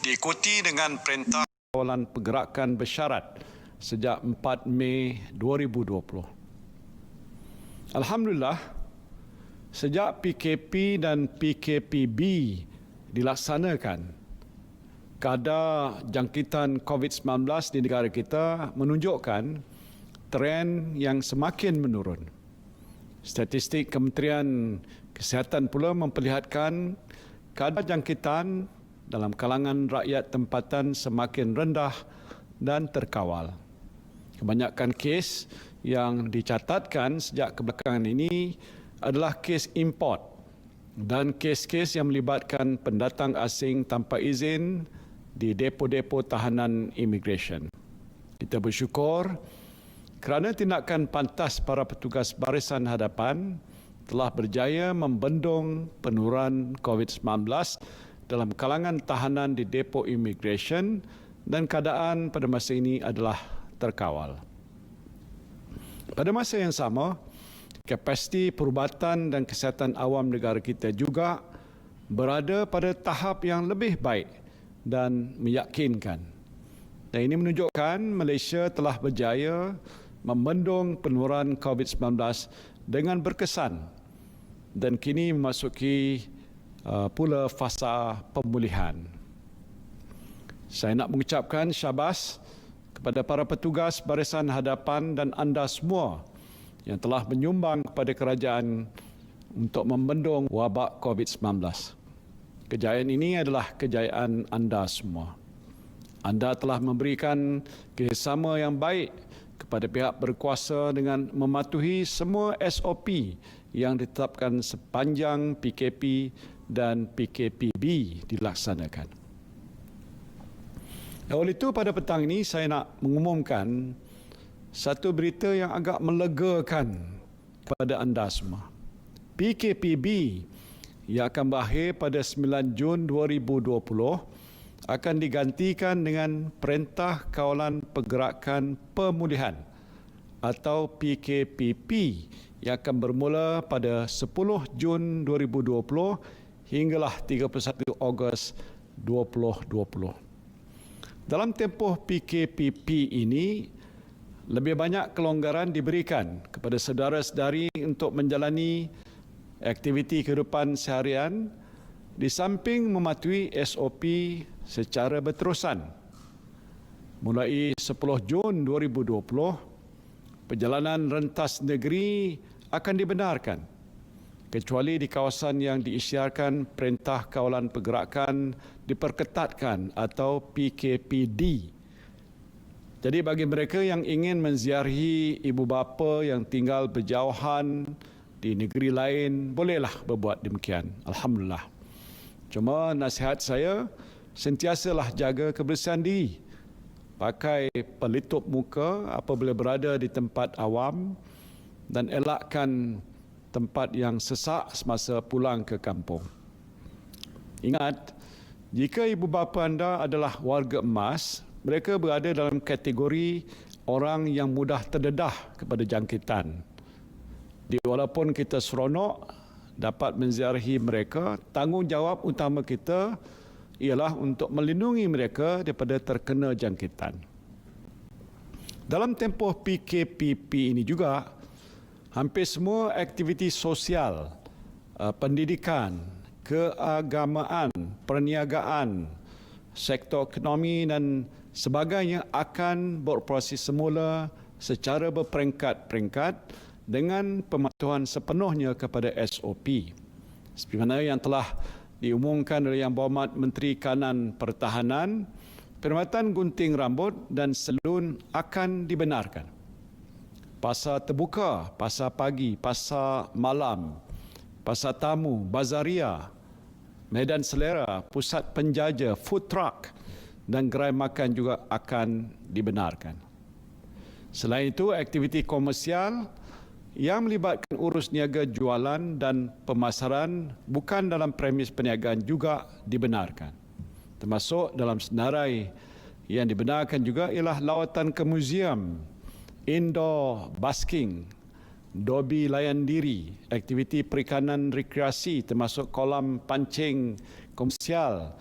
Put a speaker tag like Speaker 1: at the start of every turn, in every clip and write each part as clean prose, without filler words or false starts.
Speaker 1: diikuti dengan perintah kawalan pergerakan bersyarat sejak 4 Mei 2020. Alhamdulillah, sejak PKP dan PKPB dilaksanakan, kadar jangkitan COVID-19 di negara kita menunjukkan tren yang semakin menurun. Statistik Kementerian Kesihatan pula memperlihatkan kadar jangkitan dalam kalangan rakyat tempatan semakin rendah dan terkawal. Kebanyakan kes yang dicatatkan sejak kebelakangan ini adalah kes import dan kes-kes yang melibatkan pendatang asing tanpa izin di depo-depo tahanan imigresen. Kita bersyukur kerana tindakan pantas para petugas barisan hadapan telah berjaya membendung penurunan COVID-19 dalam kalangan tahanan di depo imigresen dan keadaan pada masa ini adalah terkawal. Pada masa yang sama, kapasiti perubatan dan kesihatan awam negara kita juga berada pada tahap yang lebih baik dan meyakinkan. Dan ini menunjukkan Malaysia telah berjaya membendung penurunan COVID-19 dengan berkesan dan kini memasuki pula fasa pemulihan. Saya nak mengucapkan syabas kepada para petugas barisan hadapan dan anda semua yang telah menyumbang kepada kerajaan untuk membendung wabak COVID-19. Kejayaan ini adalah kejayaan anda semua. Anda telah memberikan kerjasama yang baik kepada pihak berkuasa dengan mematuhi semua SOP yang ditetapkan sepanjang PKP dan PKPB dilaksanakan. Oleh itu, pada petang ini saya nak mengumumkan satu berita yang agak melegakan kepada anda semua. PKPB yang akan berakhir pada 9 Jun 2020 akan digantikan dengan Perintah Kawalan Pergerakan Pemulihan atau PKPP yang akan bermula pada 10 Jun 2020 hinggalah 31 Ogos 2020. Dalam tempoh PKPP ini, lebih banyak kelonggaran diberikan kepada saudara-saudari untuk menjalani aktiviti kehidupan seharian di samping mematuhi SOP secara berterusan. Mulai 10 Jun 2020, perjalanan rentas negeri akan dibenarkan kecuali di kawasan yang diisytiharkan Perintah Kawalan Pergerakan Diperketatkan atau PKPD. Jadi bagi mereka yang ingin menziarahi ibu bapa yang tinggal berjauhan di negeri lain, bolehlah berbuat demikian. Alhamdulillah. Cuma nasihat saya, sentiasalah jaga kebersihan diri. Pakai pelitup muka apabila berada di tempat awam dan elakkan tempat yang sesak semasa pulang ke kampung. Ingat, jika ibu bapa anda adalah warga emas, mereka berada dalam kategori orang yang mudah terdedah kepada jangkitan. Walaupun kita seronok dapat menziarahi mereka, tanggungjawab utama kita ialah untuk melindungi mereka daripada terkena jangkitan. Dalam tempoh PKPP ini juga, hampir semua aktiviti sosial, pendidikan, keagamaan, perniagaan, sektor ekonomi dan sebagainya akan beroperasi semula secara berperingkat-peringkat dengan pematuhan sepenuhnya kepada SOP. Seperti mana yang telah diumumkan oleh Yang Berhormat Menteri Kanan Pertahanan, perkhidmatan gunting rambut dan salon akan dibenarkan. Pasar terbuka, pasar pagi, pasar malam, pasar tamu, bazaria, medan selera, pusat penjaja, food truck dan gerai makan juga akan dibenarkan. Selain itu, aktiviti komersial yang melibatkan urus niaga jualan dan pemasaran bukan dalam premis perniagaan juga dibenarkan. Termasuk dalam senarai yang dibenarkan juga ialah lawatan ke muzium, indoor basking, dobi layan diri, aktiviti perikanan rekreasi termasuk kolam pancing komersial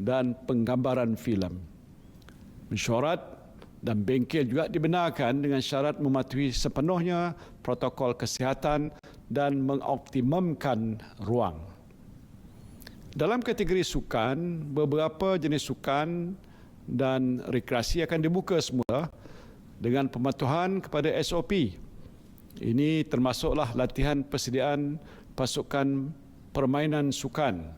Speaker 1: dan penggambaran filem. Mesyuarat dan bengkel juga dibenarkan dengan syarat mematuhi sepenuhnya protokol kesihatan dan mengoptimumkan ruang. Dalam kategori sukan, beberapa jenis sukan dan rekreasi akan dibuka semula dengan pematuhan kepada SOP. Ini termasuklah latihan persediaan pasukan permainan sukan,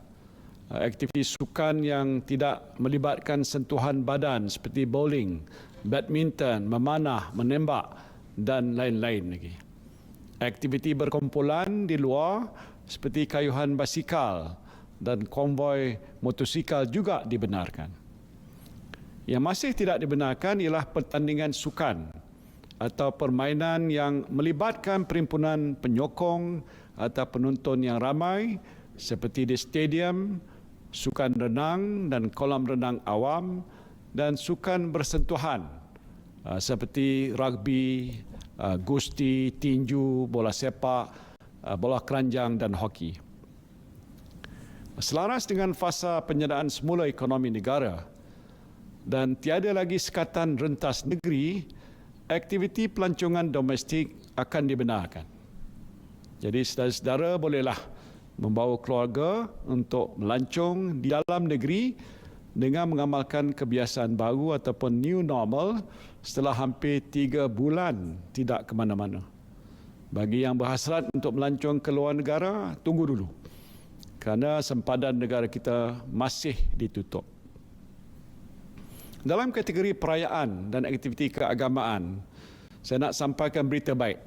Speaker 1: aktiviti sukan yang tidak melibatkan sentuhan badan seperti bowling, badminton, memanah, menembak dan lain-lain lagi. Aktiviti berkumpulan di luar seperti kayuhan basikal dan konvoi motosikal juga dibenarkan. Yang masih tidak dibenarkan ialah pertandingan sukan atau permainan yang melibatkan perhimpunan penyokong atau penonton yang ramai seperti di stadium, sukan renang dan kolam renang awam dan sukan bersentuhan seperti rugby, gusti, tinju, bola sepak, bola keranjang dan hoki. Selaras dengan fasa penyediaan semula ekonomi negara dan tiada lagi sekatan rentas negeri, aktiviti pelancongan domestik akan dibenarkan. Jadi saudara-saudara bolehlah membawa keluarga untuk melancong di dalam negeri dengan mengamalkan kebiasaan baru ataupun new normal setelah hampir 3 bulan tidak ke mana-mana. Bagi yang berhasrat untuk melancong ke luar negara, tunggu dulu. Kerana sempadan negara kita masih ditutup. Dalam kategori perayaan dan aktiviti keagamaan, saya nak sampaikan berita baik,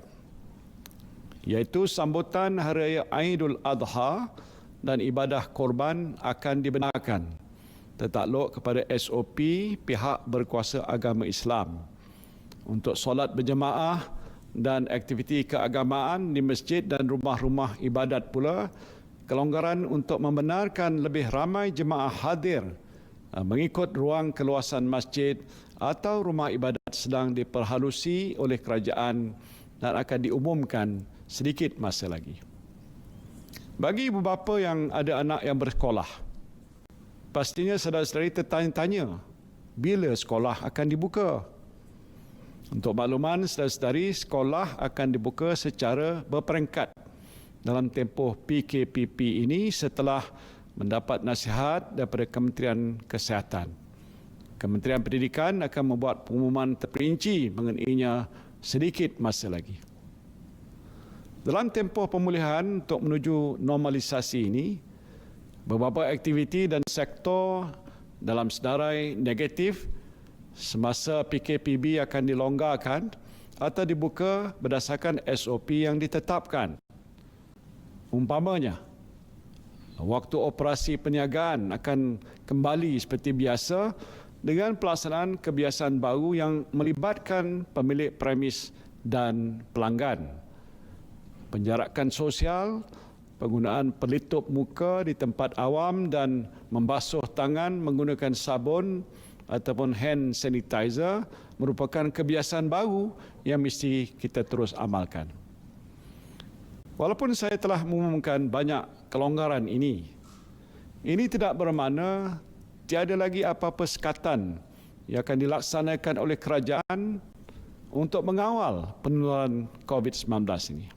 Speaker 1: iaitu sambutan Hari Raya Aidul Adha dan ibadah korban akan dibenarkan tertakluk kepada SOP pihak berkuasa agama Islam untuk solat berjemaah dan aktiviti keagamaan di masjid dan rumah-rumah ibadat pula. Kelonggaran untuk membenarkan lebih ramai jemaah hadir mengikut ruang keluasan masjid atau rumah ibadat sedang diperhalusi oleh kerajaan dan akan diumumkan sedikit masa lagi. Bagi ibu bapa yang ada anak yang bersekolah, pastinya saudara-saudari tertanya-tanya bila sekolah akan dibuka. Untuk makluman saudara-saudari, sekolah akan dibuka secara berperingkat dalam tempoh PKPP ini setelah mendapat nasihat daripada Kementerian Kesihatan. Kementerian Pendidikan akan membuat pengumuman terperinci mengenainya sedikit masa lagi. Dalam tempoh pemulihan untuk menuju normalisasi ini, beberapa aktiviti dan sektor dalam senarai negatif semasa PKPB akan dilonggarkan atau dibuka berdasarkan SOP yang ditetapkan. Umpamanya, waktu operasi perniagaan akan kembali seperti biasa dengan pelaksanaan kebiasaan baru yang melibatkan pemilik premis dan pelanggan. Penjarakan sosial, penggunaan pelitup muka di tempat awam dan membasuh tangan menggunakan sabun ataupun hand sanitizer merupakan kebiasaan baru yang mesti kita terus amalkan. Walaupun saya telah mengumumkan banyak kelonggaran ini tidak bermakna tiada lagi apa-apa sekatan yang akan dilaksanakan oleh kerajaan untuk mengawal penularan COVID-19 ini.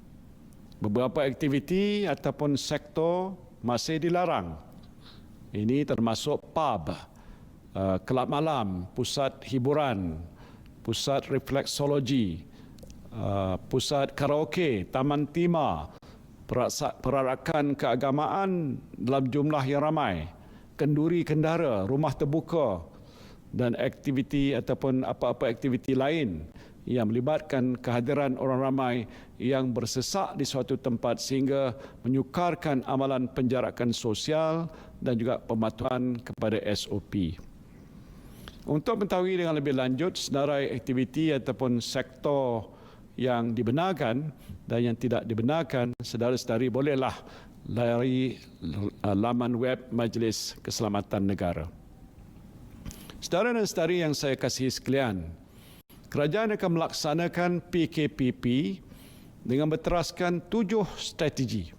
Speaker 1: Beberapa aktiviti ataupun sektor masih dilarang. Ini termasuk pub, kelab malam, pusat hiburan, pusat refleksologi, pusat karaoke, taman timah, perarakan keagamaan dalam jumlah yang ramai, kenduri kendara, rumah terbuka dan aktiviti ataupun apa-apa aktiviti lain yang melibatkan kehadiran orang ramai yang bersesak di suatu tempat sehingga menyukarkan amalan penjarakan sosial dan juga pematuhan kepada SOP. Untuk mengetahui dengan lebih lanjut senarai aktiviti ataupun sektor yang dibenarkan dan yang tidak dibenarkan, saudara-saudari bolehlah layari laman web Majlis Keselamatan Negara. Saudara dan saudari yang saya kasihi sekalian, kerajaan akan melaksanakan PKPP dengan berteraskan 7 strategi.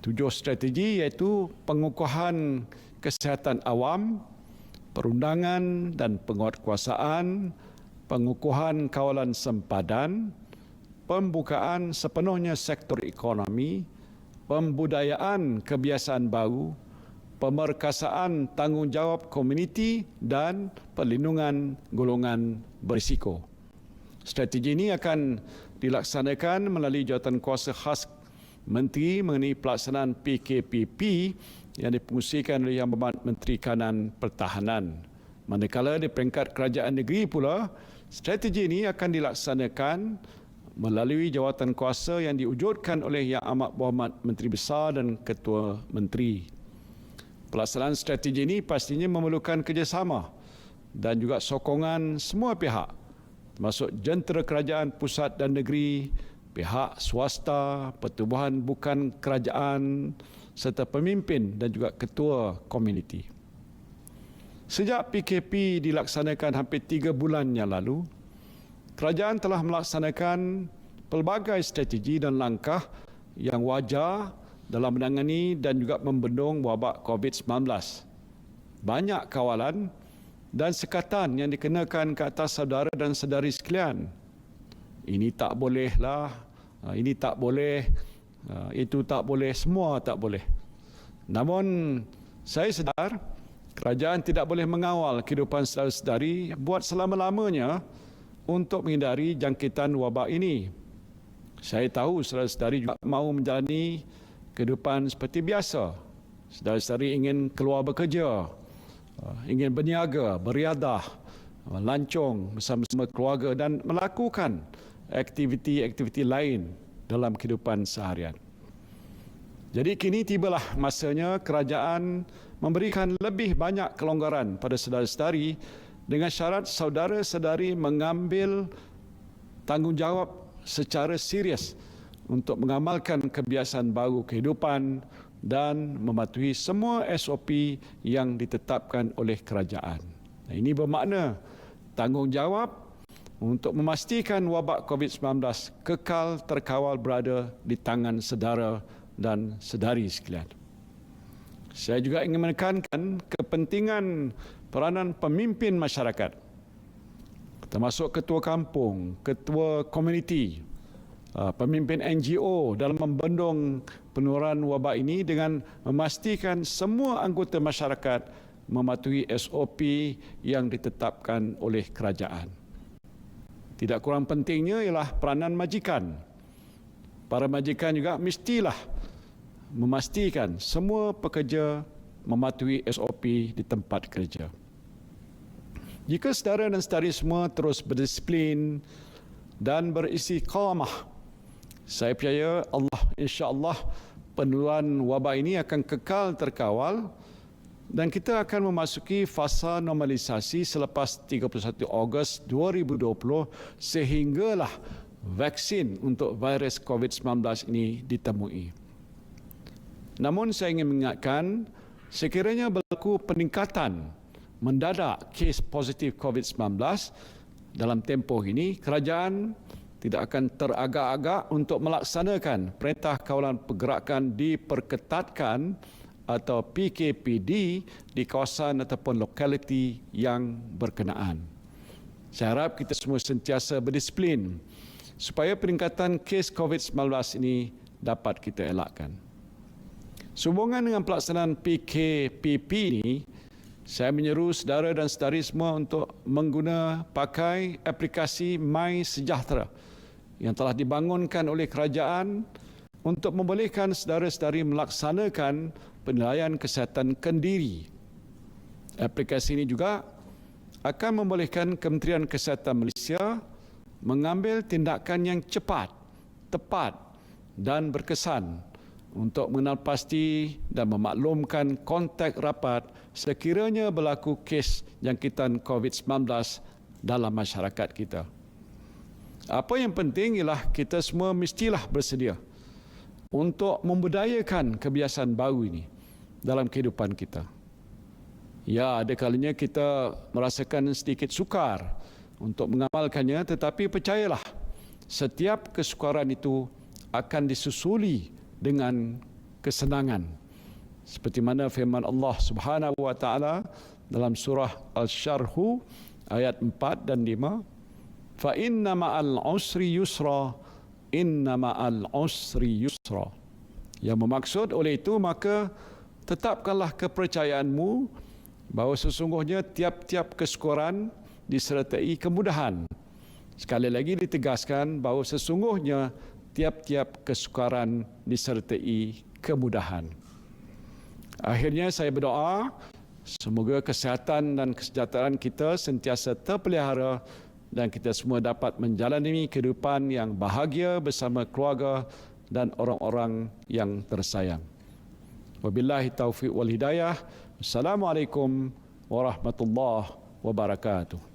Speaker 1: 7 strategi iaitu pengukuhan kesihatan awam, perundangan dan penguatkuasaan, pengukuhan kawalan sempadan, pembukaan sepenuhnya sektor ekonomi, pembudayaan kebiasaan baru, pemerkasaan tanggungjawab komuniti dan perlindungan golongan berisiko. Strategi ini akan dilaksanakan melalui jawatankuasa khas Menteri mengenai pelaksanaan PKPP yang dipengusikan oleh Yang Berhormat Menteri Kanan Pertahanan. Manakala di peringkat kerajaan negeri pula, strategi ini akan dilaksanakan melalui jawatankuasa yang diwujudkan oleh Yang Amat Berhormat Menteri Besar dan Ketua Menteri. Pelaksanaan strategi ini pastinya memerlukan kerjasama dan juga sokongan semua pihak, termasuk jentera kerajaan pusat dan negeri, pihak swasta, pertubuhan bukan kerajaan serta pemimpin dan juga ketua komuniti. Sejak PKP dilaksanakan hampir 3 bulan yang lalu, kerajaan telah melaksanakan pelbagai strategi dan langkah yang wajar dalam menangani dan juga membendung wabak COVID-19. Banyak kawalan dan sekatan yang dikenakan ke atas saudara dan saudari sekalian. Ini tak bolehlah, ini tak boleh, itu tak boleh, semua tak boleh. Namun saya sedar kerajaan tidak boleh mengawal kehidupan saudara-saudari buat selama-lamanya untuk menghindari jangkitan wabak ini. Saya tahu saudara-saudari juga mahu menjalani kehidupan seperti biasa. Saudara-saudari ingin keluar bekerja, ingin berniaga, beriadah, lancung bersama-sama keluarga dan melakukan aktiviti-aktiviti lain dalam kehidupan seharian. Jadi kini tibalah masanya kerajaan memberikan lebih banyak kelonggaran pada saudara-saudari dengan syarat saudara-saudari mengambil tanggungjawab secara serius untuk mengamalkan kebiasaan baru kehidupan dan mematuhi semua SOP yang ditetapkan oleh kerajaan. Ini bermakna tanggungjawab untuk memastikan wabak COVID-19 kekal terkawal berada di tangan saudara dan saudari sekalian. Saya juga ingin menekankan kepentingan peranan pemimpin masyarakat, termasuk ketua kampung, ketua komuniti, pemimpin NGO dalam membendung penularan wabak ini dengan memastikan semua anggota masyarakat mematuhi SOP yang ditetapkan oleh kerajaan. Tidak kurang pentingnya ialah peranan majikan. Para majikan juga mestilah memastikan semua pekerja mematuhi SOP di tempat kerja. Jika saudara dan saudari semua terus berdisiplin dan beristiqamah, saya percaya Allah, insya-Allah penularan wabak ini akan kekal terkawal dan kita akan memasuki fasa normalisasi selepas 31 Ogos 2020 sehinggalah vaksin untuk virus COVID-19 ini ditemui. Namun saya ingin mengingatkan, sekiranya berlaku peningkatan mendadak kes positif COVID-19 dalam tempoh ini, kerajaan tidak akan teragak-agak untuk melaksanakan Perintah Kawalan Pergerakan Diperketatkan atau PKPD di kawasan ataupun lokaliti yang berkenaan. Saya harap kita semua sentiasa berdisiplin supaya peningkatan kes COVID-19 ini dapat kita elakkan. Sehubungan dengan pelaksanaan PKPP ini, saya menyeru saudara dan saudari semua untuk pakai aplikasi MySejahtera yang telah dibangunkan oleh kerajaan untuk membolehkan saudara-saudari melaksanakan penilaian kesihatan kendiri. Aplikasi ini juga akan membolehkan Kementerian Kesihatan Malaysia mengambil tindakan yang cepat, tepat dan berkesan untuk mengenal pasti dan memaklumkan kontak rapat sekiranya berlaku kes jangkitan COVID-19 dalam masyarakat kita. Apa yang penting ialah kita semua mestilah bersedia untuk membudayakan kebiasaan baru ini dalam kehidupan kita. Ya, ada kalanya kita merasakan sedikit sukar untuk mengamalkannya, tetapi percayalah, setiap kesukaran itu akan disusuli dengan kesenangan. Seperti mana firman Allah Subhanahu wa taala dalam surah Al-Syarh ayat 4 dan 5, fa inna ma'al usri yusra, inna ma'al usri yusra. Yang bermaksud oleh itu, maka tetapkanlah kepercayaanmu bahawa sesungguhnya tiap-tiap kesukaran disertai kemudahan. Sekali lagi ditegaskan bahawa sesungguhnya tiap-tiap kesukaran disertai kemudahan. Akhirnya saya berdoa, semoga kesihatan dan kesejahteraan kita sentiasa terpelihara dan kita semua dapat menjalani kehidupan yang bahagia bersama keluarga dan orang-orang yang tersayang. Wabillahi taufiq wal hidayah. Assalamualaikum warahmatullahi wabarakatuh.